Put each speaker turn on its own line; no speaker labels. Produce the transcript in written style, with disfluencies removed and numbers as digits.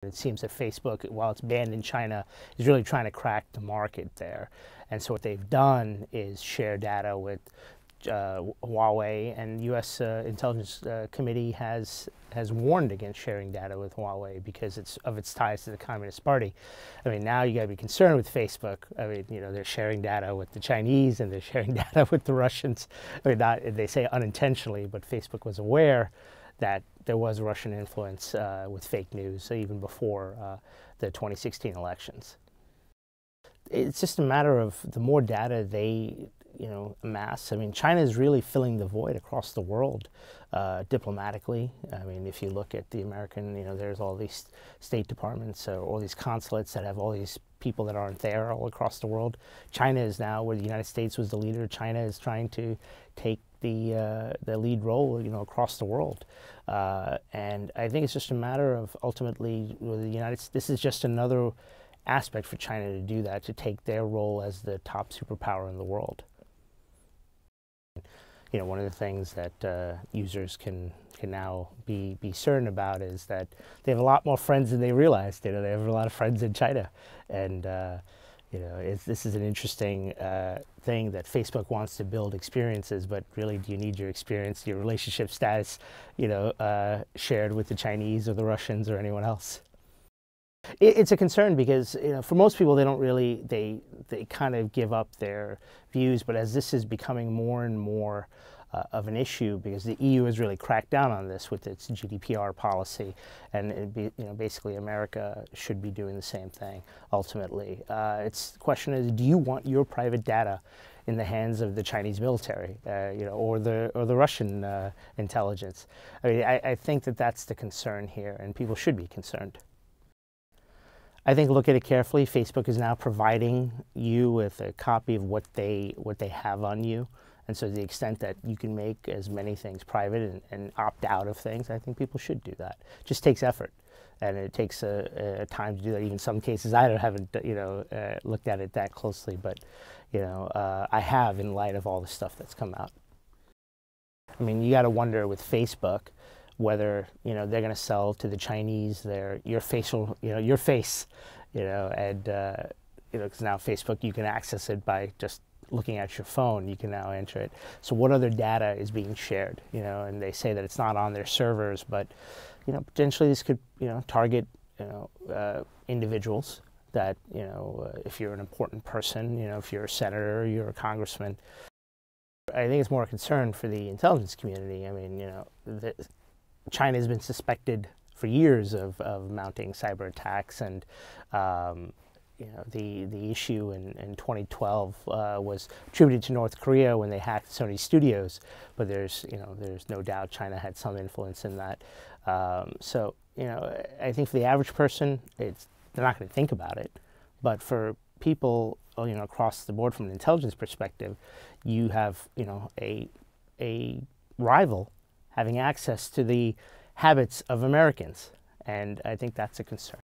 It seems that Facebook, while it's banned in China, is really trying to crack the market there. And so what they've done is share data with Huawei, and U.S. Intelligence Committee has warned against sharing data with Huawei because of its ties to the Communist Party. I mean, now you got to be concerned with Facebook. I mean, you know, they're sharing data with the Chinese and they're sharing data with the Russians. I mean, not, they say unintentionally, but Facebook was aware that there was Russian influence with fake news even before the 2016 elections. It's just a matter of the more data they, amass. I mean, China is really filling the void across the world diplomatically. I mean, if you look at the American, there's all these State Departments or all these consulates that have all these people that aren't there all across the world. China is now, where the United States was the leader, China is trying to take the lead role, across the world. And I think it's just a matter of ultimately, the United States, this is just another aspect for China to do that, to take their role as the top superpower in the world. One of the things that users can now be certain about is that they have a lot more friends than they realized. They have a lot of friends in China, and this is an interesting thing that Facebook wants to build experiences, but really, do you need your experience, your relationship status, shared with the Chinese or the Russians or anyone else? It's a concern because, for most people, they don't really, they kind of give up their views. But as this is becoming more and more of an issue, because the EU has really cracked down on this with its GDPR policy, and basically America should be doing the same thing ultimately. The question is, do you want your private data in the hands of the Chinese military, or the Russian intelligence? I mean, I think that that's the concern here, and people should be concerned. I think, look at it carefully. Facebook is now providing you with a copy of what they have on you, and so to the extent that you can make as many things private and opt out of things, I think people should do that. It just takes effort, and it takes a time to do that. Even in some cases, I haven't looked at it that closely, but I have, in light of all the stuff that's come out. I mean, you got to wonder with Facebook whether they're going to sell to the Chinese your face, and because now Facebook, you can access it by just looking at your phone. You can now enter it. So what other data is being shared? And they say that it's not on their servers, but potentially this could target individuals that if you're an important person, if you're a senator, you're a congressman. I think it's more a concern for the intelligence community. I mean, China has been suspected for years of mounting cyber attacks, and the issue in 2012 was attributed to North Korea when they hacked Sony studios, but there's no doubt China had some influence in that. So I think for the average person, they're not going to think about it, but for people across the board from an intelligence perspective, you have a rival having access to the habits of Americans, and I think that's a concern.